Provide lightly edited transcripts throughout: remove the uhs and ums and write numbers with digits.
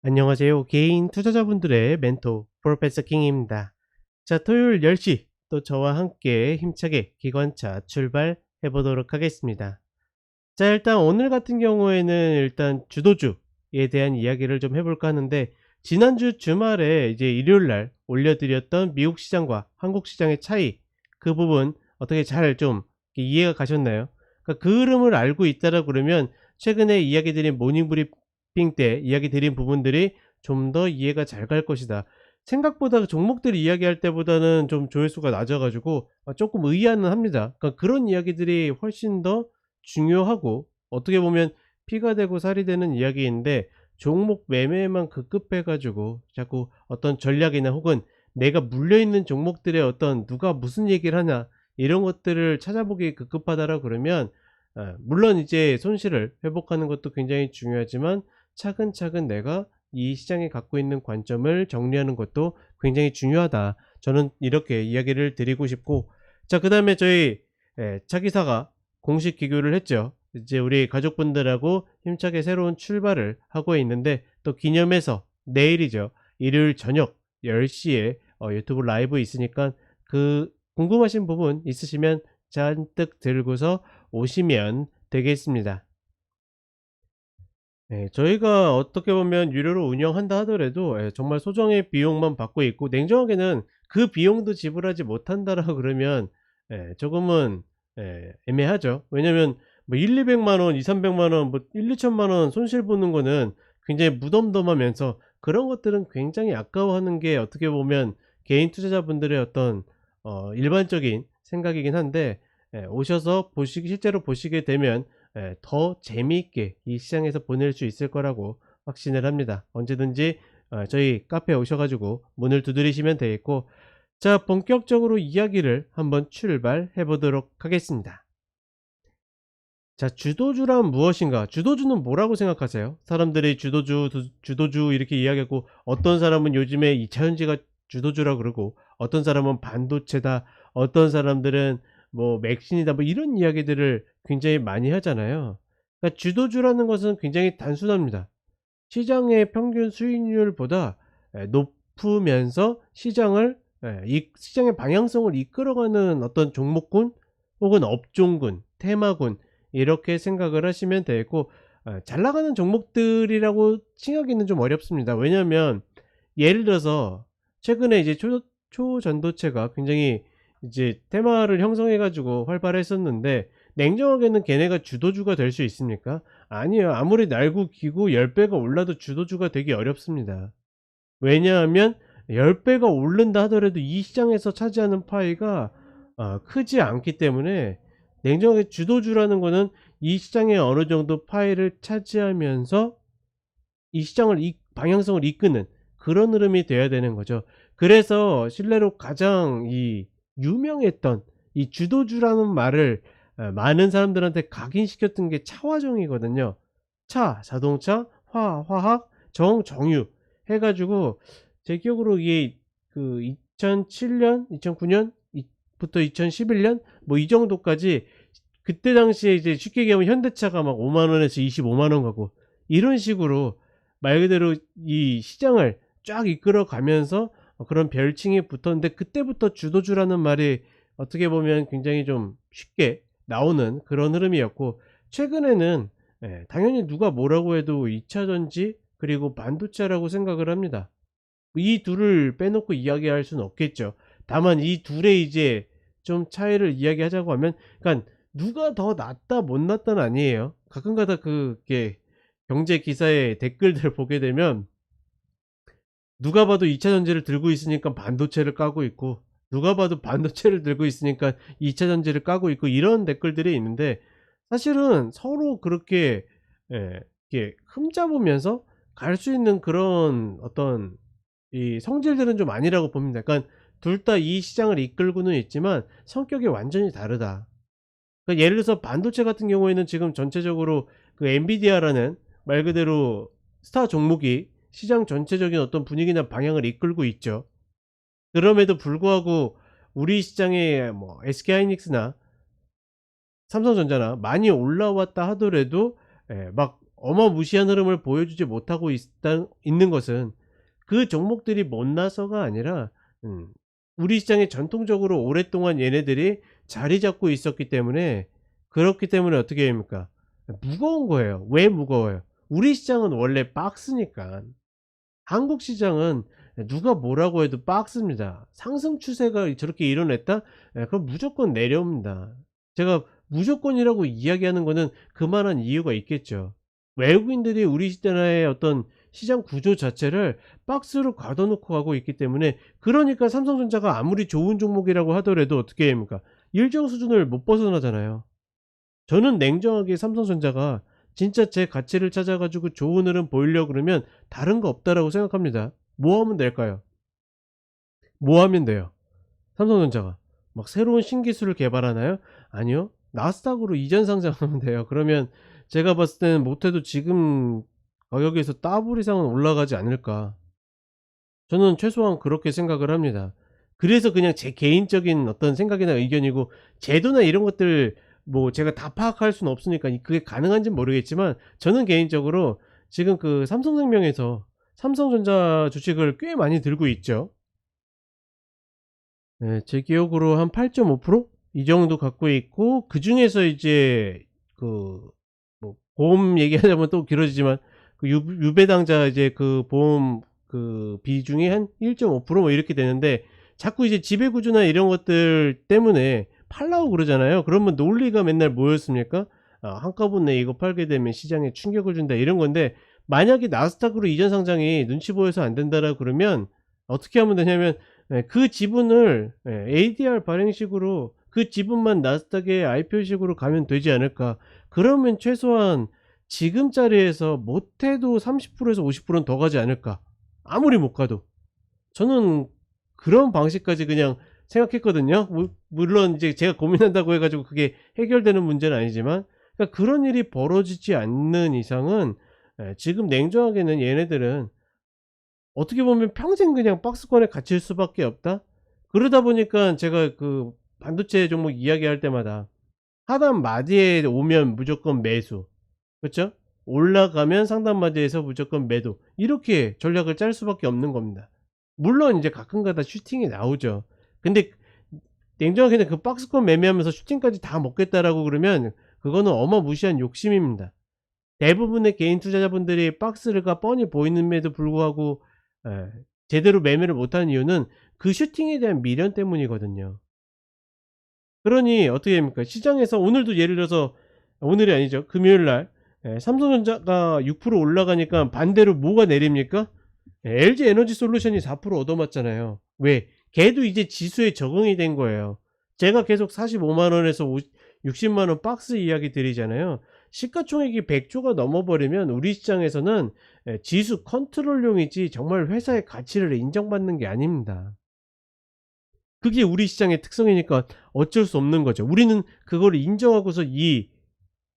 안녕하세요. 개인 투자자분들의 멘토 프로페서 킹입니다. 자, 토요일 10시 또 저와 함께 힘차게 기관차 출발해 보도록 하겠습니다. 자, 일단 오늘 같은 경우에는 일단 주도주에 대한 이야기를 좀 해볼까 하는데, 지난주 주말에 이제 일요일 날 올려드렸던 미국 시장과 한국 시장의 차이, 그 부분 어떻게 잘 좀 이해가 가셨나요? 그러니까 그 흐름을 알고 있다라 그러면 최근에 이야기 드린 모닝 브리핑 때 이야기 드린 부분들이 좀 더 이해가 잘 갈 것이다. 생각보다 종목들 이야기할 때보다는 좀 조회수가 낮아 가지고 조금 의아는 합니다. 그러니까 그런 이야기들이 훨씬 더 중요하고 어떻게 보면 피가 되고 살이 되는 이야기인데, 종목 매매에만 급급해 가지고 자꾸 어떤 전략이나 혹은 내가 물려있는 종목들의 어떤 누가 무슨 얘기를 하나 이런 것들을 찾아보기 급급하다라 그러면, 물론 이제 손실을 회복하는 것도 굉장히 중요하지만 차근차근 내가 이 시장에 갖고 있는 관점을 정리하는 것도 굉장히 중요하다. 저는 이렇게 이야기를 드리고 싶고, 자, 그다음에 저희 차기사가 공식 기교를 했죠. 이제 우리 가족분들하고 힘차게 새로운 출발을 하고 있는데, 또 기념해서 내일이죠. 일요일 저녁 10시에 유튜브 라이브 있으니까 그 궁금하신 부분 있으시면 잔뜩 들고서 오시면 되겠습니다. 네, 저희가 어떻게 보면 유료로 운영한다 하더라도 정말 소정의 비용만 받고 있고, 냉정하게는 그 비용도 지불하지 못한다라고 그러면 조금은 애매하죠. 왜냐면 뭐 1,200만 원, 2,300만 원, 뭐 1,2천만 원 손실 보는 거는 굉장히 무덤덤하면서, 그런 것들은 굉장히 아까워하는 게 어떻게 보면 개인 투자자분들의 어떤 일반적인 생각이긴 한데, 오셔서 보시기 실제로 보시게 되면 더 재미있게 이 시장에서 보낼 수 있을 거라고 확신을 합니다. 언제든지 저희 카페에 오셔 가지고 문을 두드리시면 되겠고, 자, 본격적으로 이야기를 한번 출발해 보도록 하겠습니다. 자, 주도주란 무엇인가? 주도주는 뭐라고 생각하세요? 사람들이 주도주 이렇게 이야기하고, 어떤 사람은 요즘에 2차전지가 주도주라 그러고, 어떤 사람은 반도체다, 어떤 사람들은 뭐 맥신이다, 뭐 이런 이야기들을 굉장히 많이 하잖아요. 그러니까 주도주라는 것은 굉장히 단순합니다. 시장의 평균 수익률보다 높으면서 시장을 이 시장의 방향성을 이끌어가는 어떤 종목군 혹은 업종군, 테마군, 이렇게 생각을 하시면 되고, 잘 나가는 종목들이라고 칭하기는 좀 어렵습니다. 왜냐하면 예를 들어서 최근에 이제 초전도체가 굉장히 이제 테마를 형성해 가지고 활발했었는데, 냉정하게는 걔네가 주도주가 될 수 있습니까? 아니에요. 아무리 날고 기고 10 배가 올라도 주도주가 되기 어렵습니다. 왜냐하면 10 배가 오른다 하더라도 이 시장에서 차지하는 파이가 크지 않기 때문에, 냉정하게 주도주라는 거는 이 시장에 어느 정도 파이를 차지하면서 이 시장을 방향성을 이끄는 그런 흐름이 돼야 되는 거죠. 그래서 실내로 가장 이 유명했던 이 주도주라는 말을 많은 사람들한테 각인시켰던 게 차화정이거든요. 차, 자동차, 화학, 정유 해 가지고, 제 기억으로 이게 그 2007년, 2009년 부터 2011년 뭐 이 정도까지, 그때 당시에 이제 쉽게 얘기하면 현대차가 막 5만 원에서 25만 원 가고, 이런 식으로 말 그대로 이 시장을 쫙 이끌어 가면서 그런 별칭이 붙었는데, 그때부터 주도주라는 말이 어떻게 보면 굉장히 좀 쉽게 나오는 그런 흐름이었고, 최근에는 당연히 누가 뭐라고 해도 2차 전지 그리고 반도체라고 생각을 합니다. 이 둘을 빼놓고 이야기할 수는 없겠죠. 다만 이 둘의 이제 좀 차이를 이야기하자고 하면, 그러니까 누가 더 낫다 못 낫다는 아니에요. 가끔가다 그게 경제 기사의 댓글들을 보게 되면, 누가 봐도 2차 전지를 들고 있으니까 반도체를 까고 있고, 누가 봐도 반도체를 들고 있으니까 2차 전지를 까고 있고, 이런 댓글들이 있는데, 사실은 서로 그렇게 이렇게 흠잡으면서 갈 수 있는 그런 어떤 이 성질들은 좀 아니라고 봅니다. 그러니까 둘 다 이 시장을 이끌고는 있지만 성격이 완전히 다르다. 그러니까 예를 들어서 반도체 같은 경우에는 지금 전체적으로 그 엔비디아라는 말 그대로 스타 종목이 시장 전체적인 어떤 분위기나 방향을 이끌고 있죠. 그럼에도 불구하고 우리 시장에 뭐 SK하이닉스나 삼성전자나 많이 올라왔다 하더라도 막 어마무시한 흐름을 보여주지 못하고 있는 것은 그 종목들이 못나서가 아니라 음 우리 시장에 전통적으로 오랫동안 얘네들이 자리 잡고 있었기 때문에, 그렇기 때문에 어떻게 됩니까? 무거운 거예요. 왜 무거워요? 우리 시장은 원래 박스니까. 한국 시장은 누가 뭐라고 해도 박스입니다. 상승 추세가 저렇게 일어났다? 그럼 무조건 내려옵니다. 제가 무조건이라고 이야기하는 거는 그만한 이유가 있겠죠. 외국인들이 우리 시장의 어떤 시장 구조 자체를 박스로 가둬 놓고 가고 있기 때문에, 그러니까 삼성전자가 아무리 좋은 종목이라고 하더라도 어떻게 됩니까? 일정 수준을 못 벗어나잖아요. 저는 냉정하게 삼성전자가 진짜 제 가치를 찾아 가지고 좋은 흐름 보이려고 그러면 다른 거 없다라고 생각합니다. 뭐 하면 될까요? 뭐 하면 돼요? 삼성전자가 막 새로운 신기술을 개발하나요? 아니요. 나스닥으로 이전 상장하면 돼요. 그러면 제가 봤을 때는 못해도 지금 가격에서 더블 이상은 올라가지 않을까. 저는 최소한 그렇게 생각을 합니다. 그래서 그냥 제 개인적인 어떤 생각이나 의견이고, 제도나 이런 것들 뭐 제가 다 파악할 수는 없으니까 그게 가능한지는 모르겠지만, 저는 개인적으로 지금 그 삼성생명에서 삼성전자 주식을 꽤 많이 들고 있죠. 네, 제 기억으로 한 8.5%? 이 정도 갖고 있고, 그중에서 이제 그 뭐 보험 얘기하자면 또 길어지지만 그 유배당자 이제 그 보험 그 비중이 한 1.5% 뭐 이렇게 되는데, 자꾸 이제 지배구조나 이런 것들 때문에 팔라고 그러잖아요. 그러면 논리가 맨날 뭐였습니까? 한꺼번에 이거 팔게 되면 시장에 충격을 준다 이런 건데, 만약에 나스닥으로 이전 상장이 눈치 보여서 안 된다라고 그러면 어떻게 하면 되냐면, 그 지분을 ADR 발행식으로 그 지분만 나스닥에 IPO식으로 가면 되지 않을까. 그러면 최소한 지금 자리에서 못해도 30%에서 50%는 더 가지 않을까. 아무리 못 가도. 저는 그런 방식까지 그냥 생각했거든요. 물론 이제 제가 고민한다고 해 가지고 그게 해결되는 문제는 아니지만, 그러니까 그런 일이 벌어지지 않는 이상은 지금 냉정하게는 얘네들은 어떻게 보면 평생 그냥 박스권에 갇힐 수밖에 없다. 그러다 보니까 제가 그 반도체 종목 이야기할 때마다 하단 마디에 오면 무조건 매수, 그쵸? 올라가면 상단 마디에서 무조건 매도, 이렇게 전략을 짤 수밖에 없는 겁니다. 물론 이제 가끔가다 슈팅이 나오죠. 근데 냉정하게는 그 박스권 매매하면서 슈팅까지 다 먹겠다라고 그러면 그거는 어마무시한 욕심입니다. 대부분의 개인 투자자분들이 박스가 뻔히 보이는데도 불구하고 예, 제대로 매매를 못하는 이유는 그 슈팅에 대한 미련 때문이거든요. 그러니 어떻게 됩니까? 시장에서 오늘도 예를 들어서, 오늘이 아니죠. 금요일 날 삼성전자가 6% 올라가니까 반대로 뭐가 내립니까? LG에너지솔루션이 4% 얻어맞잖아요. 왜? 걔도 이제 지수에 적응이 된 거예요. 제가 계속 45만 원에서 60만 원 박스 이야기 드리잖아요. 시가총액이 100조가 넘어버리면 우리 시장에서는 지수 컨트롤용이지 정말 회사의 가치를 인정받는 게 아닙니다. 그게 우리 시장의 특성이니까 어쩔 수 없는 거죠. 우리는 그거를 인정하고서 이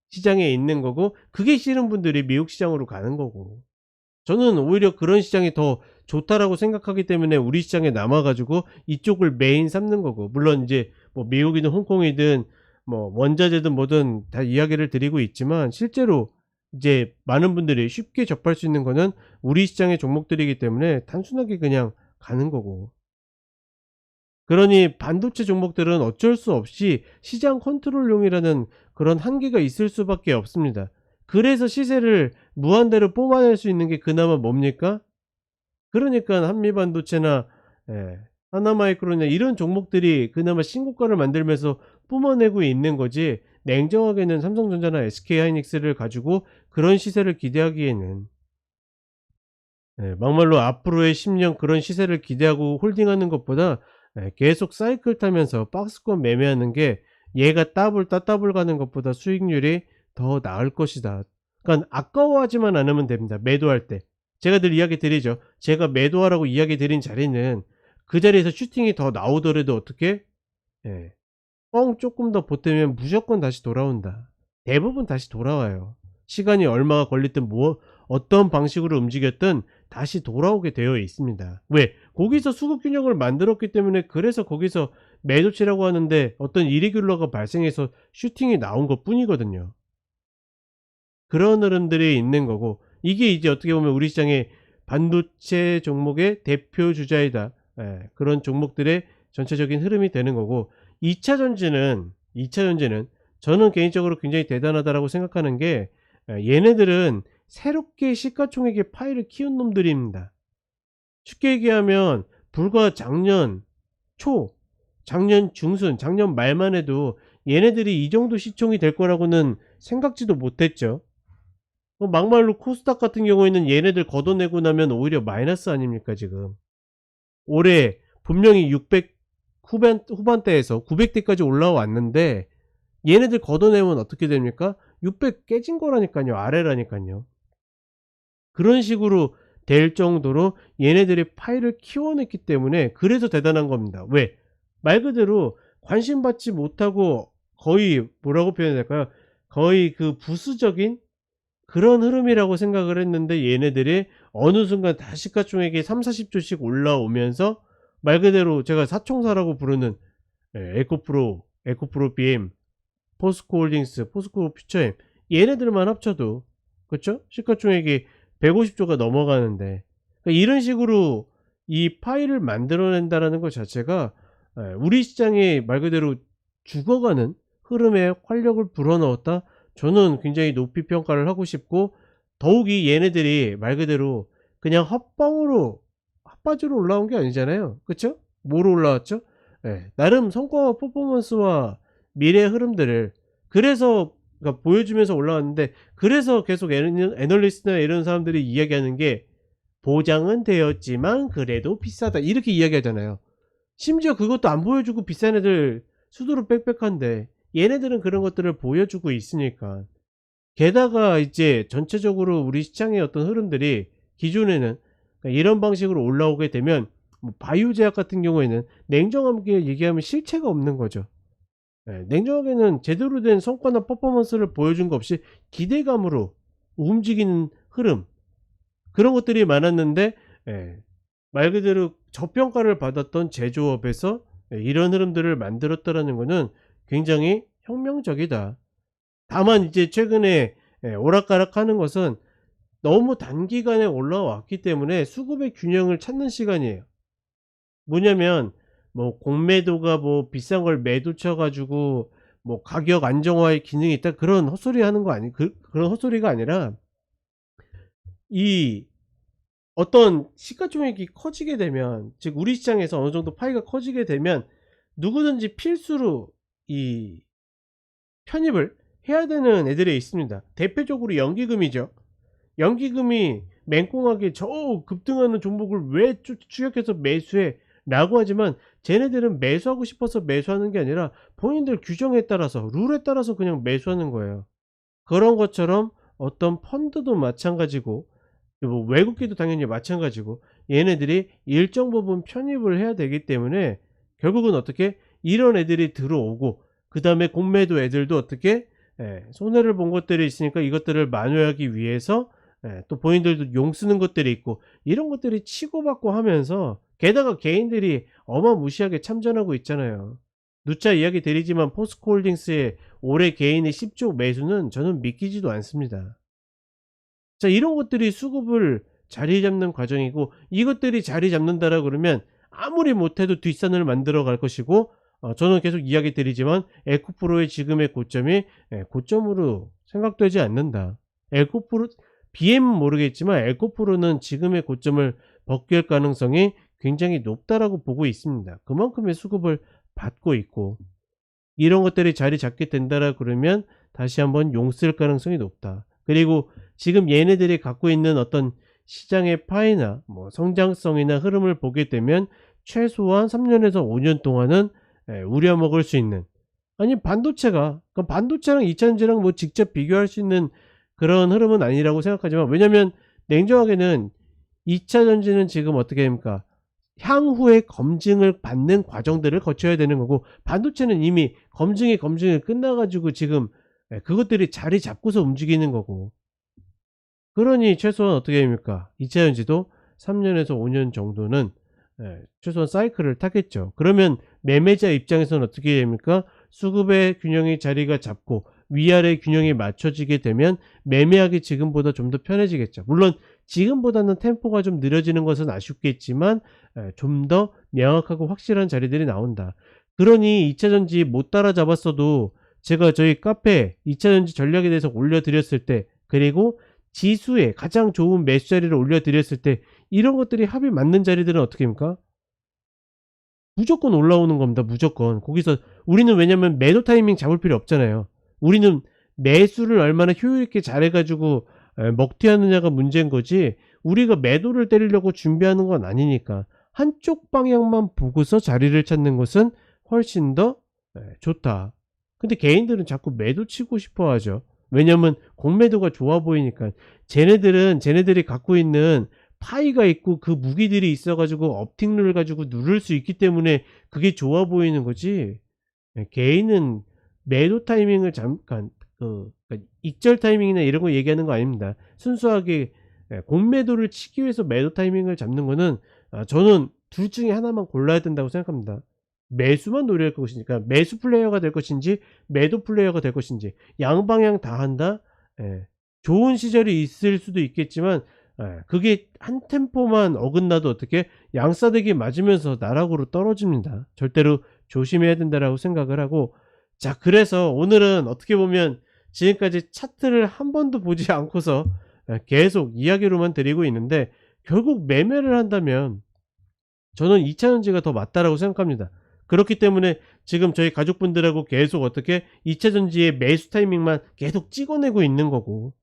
시장에 있는 거고, 그게 싫은 분들이 미국 시장으로 가는 거고. 저는 오히려 그런 시장이 더 좋다라고 생각하기 때문에 우리 시장에 남아 가지고 이쪽을 메인 삼는 거고, 물론 이제 뭐 미국이든 홍콩이든 뭐 원자재든 뭐든 다 이야기를 드리고 있지만, 실제로 이제 많은 분들이 쉽게 접할 수 있는 거는 우리 시장의 종목들이기 때문에 단순하게 그냥 가는 거고. 그러니 반도체 종목들은 어쩔 수 없이 시장 컨트롤용이라는 그런 한계가 있을 수밖에 없습니다. 그래서 시세를 무한대로 뽑아낼 수 있는 게 그나마 뭡니까? 그러니까 한미반도체나 하나마이크로나 이런 종목들이 그나마 신고가를 만들면서 뿜어내고 있는 거지, 냉정하게는 삼성전자나 SK하이닉스를 가지고 그런 시세를 기대하기에는, 막말로 앞으로의 10년 그런 시세를 기대하고 홀딩하는 것보다 계속 사이클 타면서 박스권 매매하는 게, 얘가 따블 가는 것보다 수익률이 더 나을 것이다. 그러니까 아까워하지만 않으면 됩니다. 매도할 때. 제가 늘 이야기 드리죠. 제가 매도하라고 이야기 드린 자리는 그 자리에서 슈팅이 더 나오더라도 어떻게? 예. 뻥 조금 더 보태면 무조건 다시 돌아온다. 대부분 다시 돌아와요. 시간이 얼마가 걸리든 뭐 어떤 방식으로 움직였든 다시 돌아오게 되어 있습니다. 왜? 거기서 수급 균형을 만들었기 때문에, 그래서 거기서 매도치라고 하는데 어떤 이레귤러가 발생해서 슈팅이 나온 것 뿐이거든요. 그런 흐름들이 있는 거고, 이게 이제 어떻게 보면 우리 시장의 반도체 종목의 대표 주자이다. 예, 그런 종목들의 전체적인 흐름이 되는 거고, 2차 전지는 저는 개인적으로 굉장히 대단하다라고 생각하는 게, 얘네들은 새롭게 시가총액의 파이를 키운 놈들입니다. 쉽게 얘기하면 불과 작년 초, 작년 중순, 작년 말만 해도 얘네들이 이 정도 시총이 될 거라고는 생각지도 못했죠. 막말로 코스닥 같은 경우에는 얘네들 걷어내고 나면 오히려 마이너스 아닙니까 지금. 올해 분명히 600 후반대에서 900대까지 올라왔는데, 얘네들 걷어내면 어떻게 됩니까? 600 깨진 거라니까요. 아래라니까요. 그런 식으로 될 정도로 얘네들이 파이를 키워냈기 때문에 그래서 대단한 겁니다. 왜? 말 그대로 관심받지 못하고 거의 뭐라고 표현해야 될까요? 거의 그 부수적인 그런 흐름이라고 생각을 했는데, 얘네들이 어느 순간 다 시가총액이 30-40조씩 올라오면서 말 그대로 제가 사총사라고 부르는 에코프로 BM, 포스코홀딩스, 포스코 퓨처엠, 얘네들만 합쳐도 그쵸? 시가총액이 150조가 넘어가는데, 그러니까 이런 식으로 이 파이를 만들어낸다라는 것 자체가 우리 시장이 말 그대로 죽어가는 흐름에 활력을 불어넣었다. 저는 굉장히 높이 평가를 하고 싶고, 더욱이 얘네들이 말 그대로 그냥 핫바지로 올라온 게 아니잖아요. 그쵸? 뭐로 올라왔죠? 나름 성과와 퍼포먼스와 미래 흐름들을 그래서 그러니까 보여주면서 올라왔는데, 그래서 계속 애널리스트나 이런 사람들이 이야기하는 게 보장은 되었지만 그래도 비싸다 이렇게 이야기하잖아요. 심지어 그것도 안 보여주고 비싼 애들 수두룩 빽빽한데, 얘네들은 그런 것들을 보여주고 있으니까. 게다가 이제 전체적으로 우리 시장의 어떤 흐름들이 기존에는 그러니까 이런 방식으로 올라오게 되면, 뭐 바이오 제약 같은 경우에는 냉정하게 얘기하면 실체가 없는 거죠. 냉정하게는 제대로 된 성과나 퍼포먼스를 보여준 거 없이 기대감으로 움직이는 흐름, 그런 것들이 많았는데, 말 그대로 저평가를 받았던 제조업에서 이런 흐름들을 만들었다라는 것은 굉장히 혁명적이다. 다만 이제 최근에 오락가락하는 것은 너무 단기간에 올라왔기 때문에 수급의 균형을 찾는 시간이에요. 뭐냐면 뭐 공매도가 뭐 비싼 걸 매도 쳐 가지고 뭐 가격 안정화의 기능이 있다, 그런 헛소리 하는 거 아니, 그런 헛소리가 아니라, 이 어떤 시가총액이 커지게 되면, 즉 우리 시장에서 어느 정도 파이가 커지게 되면 누구든지 필수로 이 편입을 해야 되는 애들이 있습니다. 대표적으로 연기금이죠. 연기금이 맹꽁하게 저 급등하는 종목을 왜 추격해서 매수해 라고 하지만, 쟤네들은 매수하고 싶어서 매수하는 게 아니라 본인들 규정에 따라서 룰에 따라서 그냥 매수하는 거예요. 그런 것처럼 어떤 펀드도 마찬가지고, 뭐 외국기도 당연히 마찬가지고, 얘네들이 일정 부분 편입을 해야 되기 때문에 결국은 어떻게 이런 애들이 들어오고, 그 다음에 공매도 애들도 어떻게 손해를 본 것들이 있으니까 이것들을 만회하기 위해서 또 본인들도 용 쓰는 것들이 있고, 이런 것들이 치고받고 하면서, 게다가 개인들이 어마무시하게 참전하고 있잖아요. 누차 이야기 드리지만 포스코홀딩스의 올해 개인의 10조 매수는 저는 믿기지도 않습니다. 자, 이런 것들이 수급을 자리 잡는 과정이고, 이것들이 자리 잡는다라 그러면 아무리 못해도 뒷산을 만들어 갈 것이고, 저는 계속 이야기 드리지만 에코프로의 지금의 고점이 고점으로 생각되지 않는다. 에코프로 BM은 모르겠지만 에코프로는 지금의 고점을 벗길 가능성이 굉장히 높다라고 보고 있습니다. 그만큼의 수급을 받고 있고, 이런 것들이 자리 잡게 된다라 그러면 다시 한번 용쓸 가능성이 높다. 그리고 지금 얘네들이 갖고 있는 어떤 시장의 파이나 뭐 성장성이나 흐름을 보게 되면 최소한 3년에서 5년 동안은 우려먹을 수 있는, 아니 반도체가 그러니까 반도체랑 2차전지랑 뭐 직접 비교할 수 있는 그런 흐름은 아니라고 생각하지만, 왜냐면 냉정하게는 2차전지는 지금 어떻게 됩니까? 향후에 검증을 받는 과정들을 거쳐야 되는 거고, 반도체는 이미 검증이 끝나가지고 지금 그것들이 자리 잡고서 움직이는 거고, 그러니 최소한 어떻게 됩니까? 2차전지도 3년에서 5년 정도는 최소한 사이클을 타겠죠. 그러면 매매자 입장에서는 어떻게 됩니까? 수급의 균형이 자리가 잡고 위아래 균형이 맞춰지게 되면 매매하기 지금보다 좀 더 편해지겠죠. 물론 지금보다는 템포가 좀 느려지는 것은 아쉽겠지만 좀 더 명확하고 확실한 자리들이 나온다. 그러니 2차 전지 못 따라잡았어도 제가 저희 카페 2차 전지 전략에 대해서 올려드렸을 때, 그리고 지수에 가장 좋은 매수 자리를 올려드렸을 때, 이런 것들이 합이 맞는 자리들은 어떻게 합니까? 무조건 올라오는 겁니다. 무조건. 거기서 우리는, 왜냐면 매도 타이밍 잡을 필요 없잖아요. 우리는 매수를 얼마나 효율 있게 잘해 가지고 먹튀하느냐가 문제인 거지, 우리가 매도를 때리려고 준비하는 건 아니니까 한쪽 방향만 보고서 자리를 찾는 것은 훨씬 더 좋다. 근데 개인들은 자꾸 매도 치고 싶어 하죠. 왜냐면 공매도가 좋아 보이니까. 쟤네들이 갖고 있는 파이가 있고 그 무기들이 있어 가지고 업틱률을 가지고 누를 수 있기 때문에 그게 좋아 보이는 거지. 개인은 매도 타이밍을 잠깐 그러니까 익절 타이밍이나 이런 거 얘기하는 거 아닙니다. 순수하게 공매도를 치기 위해서 매도 타이밍을 잡는 거는, 저는 둘 중에 하나만 골라야 된다고 생각합니다. 매수만 노릴 것이니까 매수 플레이어가 될 것인지 매도 플레이어가 될 것인지 양방향 다 한다. 좋은 시절이 있을 수도 있겠지만 그게 한 템포만 어긋나도 어떻게 양싸대기 맞으면서 나락으로 떨어집니다. 절대로 조심해야 된다라고 생각을 하고, 자, 그래서 오늘은 어떻게 보면 지금까지 차트를 한 번도 보지 않고서 계속 이야기로만 드리고 있는데, 결국 매매를 한다면 저는 2차 전지가 더 맞다라고 생각합니다. 그렇기 때문에 지금 저희 가족분들하고 계속 어떻게 2차 전지의 매수 타이밍만 계속 찍어내고 있는 거고,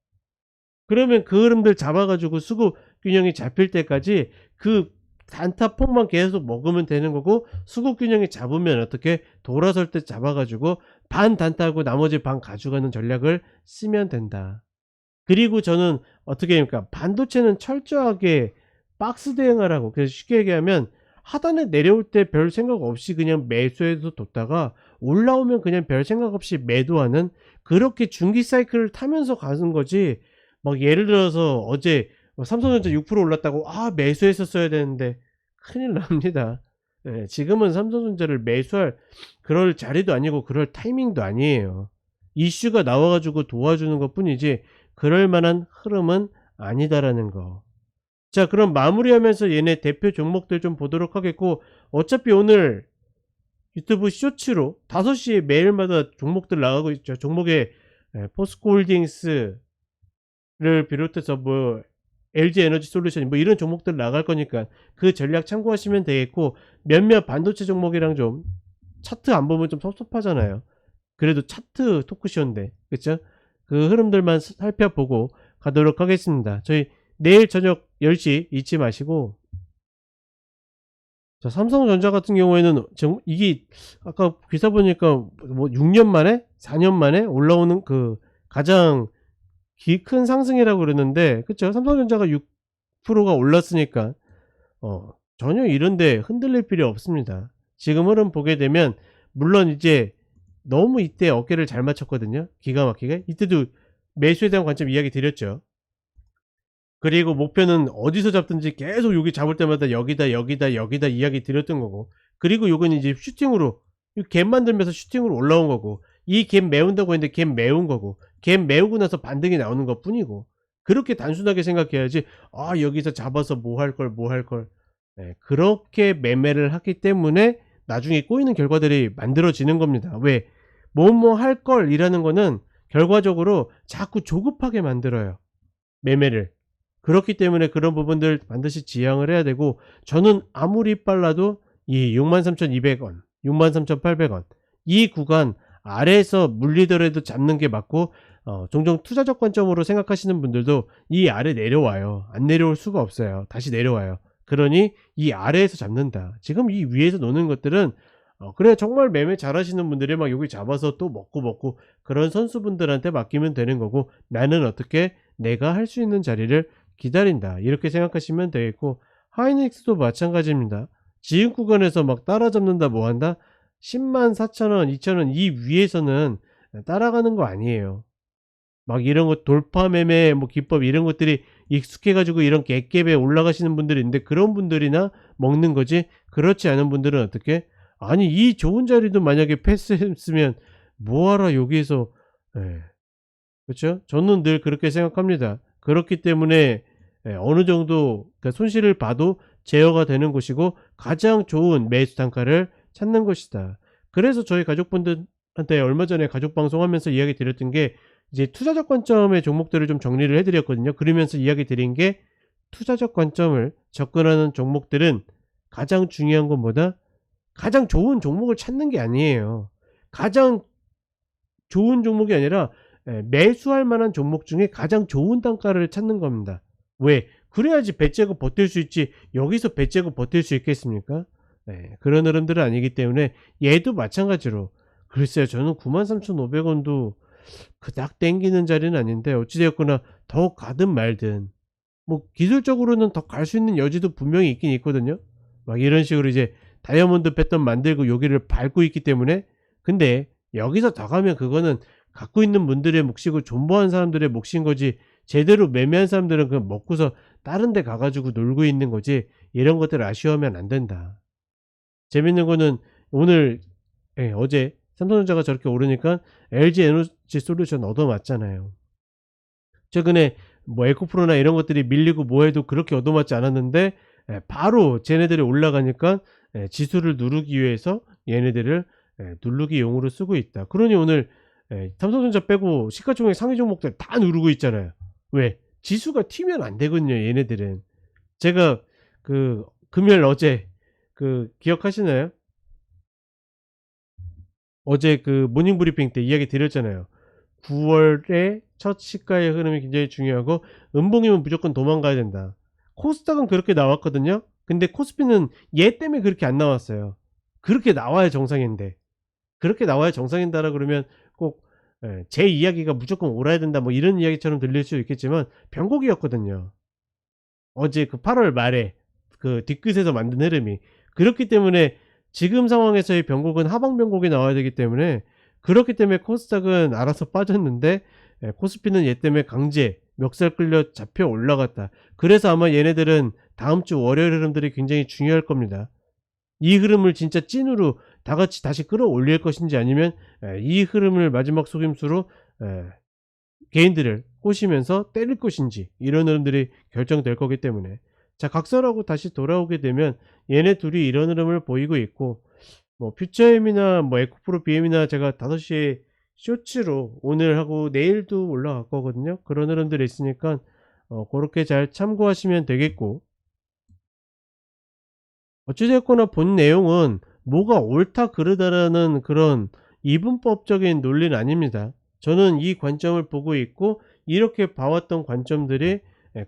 그러면 그 흐름들 잡아 가지고 수급 균형이 잡힐 때까지 그 단타폭만 계속 먹으면 되는 거고, 수급 균형이 잡으면 어떻게 돌아설 때 잡아 가지고 반 단타하고 나머지 반 가져가는 전략을 쓰면 된다. 그리고 저는 어떻게 합니까? 반도체는 철저하게 박스 대응하라고. 그래서 쉽게 얘기하면 하단에 내려올 때 별 생각 없이 그냥 매수해서 뒀다가 올라오면 그냥 별 생각 없이 매도하는, 그렇게 중기 사이클을 타면서 가는 거지. 막 예를 들어서 어제 삼성전자 6% 올랐다고 매수했었어야 되는데, 큰일 납니다. 지금은 삼성전자를 매수할 그럴 자리도 아니고 그럴 타이밍도 아니에요. 이슈가 나와 가지고 도와주는 것뿐이지 그럴 만한 흐름은 아니다라는 거. 자, 그럼 마무리하면서 얘네 대표 종목들 좀 보도록 하겠고, 어차피 오늘 유튜브 쇼츠로 5시에 매일마다 종목들 나가고 있죠. 종목에 포스코홀딩스를 비롯해서 뭐 LG 에너지 솔루션 뭐 이런 종목들 나갈 거니까 그 전략 참고하시면 되겠고, 몇몇 반도체 종목이랑 좀 차트 안 보면 좀 섭섭하잖아요. 그래도 차트 토크쇼인데, 그쵸? 그 흐름들만 살펴보고 가도록 하겠습니다. 저희 내일 저녁 10시 잊지 마시고, 자, 삼성전자 같은 경우에는 이게 아까 기사 보니까 뭐 6년 만에 4년 만에 올라오는 그 가장 큰 상승이라고 그러는데, 그쵸? 삼성전자가 6%가 올랐으니까 전혀 이런데 흔들릴 필요 없습니다. 지금 흐름 보게 되면, 물론 이제 너무 이때 어깨를 잘 맞췄거든요. 기가 막히게. 이때도 매수에 대한 관점 이야기 드렸죠. 그리고 목표는 어디서 잡든지 계속 여기 잡을 때마다 여기다 이야기 드렸던 거고, 그리고 요건 이제 슈팅으로 갭 만들면서 슈팅으로 올라온 거고, 이 갭 메운다고 했는데 갭 메운 거고, 갭 메우고 나서 반등이 나오는 것 뿐이고, 그렇게 단순하게 생각해야지 여기서 잡아서 뭐 할 걸. 그렇게 매매를 하기 때문에 나중에 꼬이는 결과들이 만들어지는 겁니다. 왜? 뭐뭐 할 걸이라는 거는 결과적으로 자꾸 조급하게 만들어요, 매매를. 그렇기 때문에 그런 부분들 반드시 지양을 해야 되고, 저는 아무리 빨라도 이 63,200원, 63,800원 이 구간 아래에서 물리더라도 잡는 게 맞고, 종종 투자적 관점으로 생각하시는 분들도 이 아래 내려와요. 안 내려올 수가 없어요. 다시 내려와요. 그러니 이 아래에서 잡는다. 지금 이 위에서 노는 것들은 그래 정말 매매 잘하시는 분들이 막 여기 잡아서 또 먹고 그런 선수분들한테 맡기면 되는 거고, 나는 어떻게 내가 할 수 있는 자리를 기다린다, 이렇게 생각하시면 되겠고, 하이닉스도 마찬가지입니다. 지금 구간에서 막 따라잡는다 뭐한다, 104,000원 2,000원 이 위에서는 따라가는 거 아니에요. 막 이런 거 돌파 매매 뭐 기법 이런 것들이 익숙해 가지고 이런 갭에 올라가시는 분들이 있는데, 그런 분들이나 먹는 거지, 그렇지 않은 분들은 어떻게, 아니 이 좋은 자리도 만약에 패스했으면 뭐하러 여기에서 예. 그쵸? 저는 늘 그렇게 생각합니다. 그렇기 때문에 어느 정도 그 손실을 봐도 제어가 되는 것이고 가장 좋은 매수 단가를 찾는 것이다. 그래서 저희 가족분들한테 얼마 전에 가족 방송하면서 이야기 드렸던 게 이제 투자적 관점의 종목들을 좀 정리를 해 드렸거든요. 그러면서 이야기 드린 게 투자적 관점을 접근하는 종목들은 가장 중요한 건 뭐다? 가장 좋은 종목을 찾는 게 아니에요. 가장 좋은 종목이 아니라 매수할 만한 종목 중에 가장 좋은 단가를 찾는 겁니다. 왜? 그래야지 배째고 버틸 수 있지 여기서 배째고 버틸 수 있겠습니까? 그런 흐름들은 아니기 때문에 얘도 마찬가지로 글쎄요. 저는 93,500원도 그닥 땡기는 자리는 아닌데 어찌 되었거나 더 가든 말든 뭐 기술적으로는 더 갈 수 있는 여지도 분명히 있긴 있거든요. 막 이런 식으로 이제 다이아몬드 패턴 만들고 여기를 밟고 있기 때문에 근데 여기서 더 가면 그거는 갖고 있는 분들의 몫이고 존버한 사람들의 몫인 거지 제대로 매매한 사람들은 그냥 먹고서 다른 데 가 가지고 놀고 있는 거지 이런 것들을 아쉬워하면 안 된다. 재밌는 거는 오늘 어제 삼성전자가 저렇게 오르니까 LG 에너지 솔루션 얻어맞잖아요. 최근에 뭐 에코프로나 이런 것들이 밀리고 뭐 해도 그렇게 얻어맞지 않았는데 바로 쟤네들이 올라가니까 지수를 누르기 위해서 얘네들을 누르기 용으로 쓰고 있다. 그러니 오늘 삼성전자 빼고 시가총액 상위 종목들 다 누르고 있잖아요. 왜? 지수가 튀면 안 되거든요, 얘네들은. 제가 그 금요일 어제 그 기억하시나요? 어제 그 모닝 브리핑 때 이야기 드렸잖아요. 9월에 첫 시가의 흐름이 굉장히 중요하고 음봉이면 무조건 도망가야 된다. 코스닥은 그렇게 나왔거든요. 근데 코스피는 얘 때문에 그렇게 안 나왔어요. 그렇게 나와야 정상인데. 그렇게 나와야 정상인다라 그러면 꼭 제 이야기가 무조건 옳아야 된다 뭐 이런 이야기처럼 들릴 수 있겠지만 변곡이었거든요. 어제 그 8월 말에 그 뒤끝에서 만든 흐름이. 그렇기 때문에 지금 상황에서의 변곡은 하방 변곡이 나와야 되기 때문에 그렇기 때문에 코스닥은 알아서 빠졌는데 코스피는 얘 때문에 강제 멱살 끌려 잡혀 올라갔다. 그래서 아마 얘네들은 다음 주 월요일 흐름들이 굉장히 중요할 겁니다. 이 흐름을 진짜 찐으로 다 같이 다시 끌어올릴 것인지 아니면 이 흐름을 마지막 속임수로 개인들을 꼬시면서 때릴 것인지 이런 흐름들이 결정될 거기 때문에 자 각설하고 다시 돌아오게 되면 얘네 둘이 이런 흐름을 보이고 있고 뭐 퓨처엠이나 뭐 에코프로 BM이나 제가 5시에 쇼츠로 오늘 하고 내일도 올라갈 거거든요. 그런 흐름들이 있으니까 고렇게 잘 참고하시면 되겠고 어찌 됐거나 본 내용은 뭐가 옳다 그르다라는 그런 이분법적인 논리는 아닙니다. 저는 이 관점을 보고 있고 이렇게 봐왔던 관점들이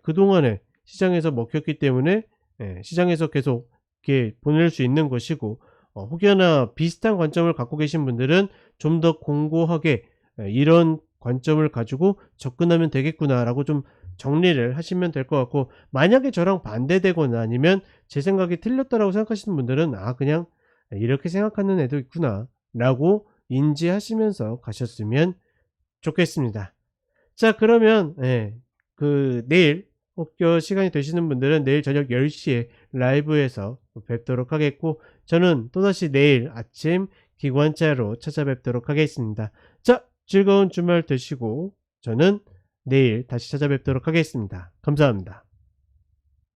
그동안에 시장에서 먹혔기 때문에 시장에서 계속 이렇게 보낼 수 있는 것이고 혹여나 비슷한 관점을 갖고 계신 분들은 좀 더 공고하게 이런 관점을 가지고 접근하면 되겠구나라고 좀 정리를 하시면 될 것 같고 만약에 저랑 반대되거나 아니면 제 생각이 틀렸다라고 생각하시는 분들은 아 그냥 이렇게 생각하는 애도 있구나 라고 인지하시면서 가셨으면 좋겠습니다. 자 그러면 그 내일 혹여 시간이 되시는 분들은 내일 저녁 10시에 라이브에서 뵙도록 하겠고 저는 또다시 내일 아침 기관차로 찾아뵙도록 하겠습니다. 자 즐거운 주말 되시고 저는 내일 다시 찾아뵙도록 하겠습니다. 감사합니다.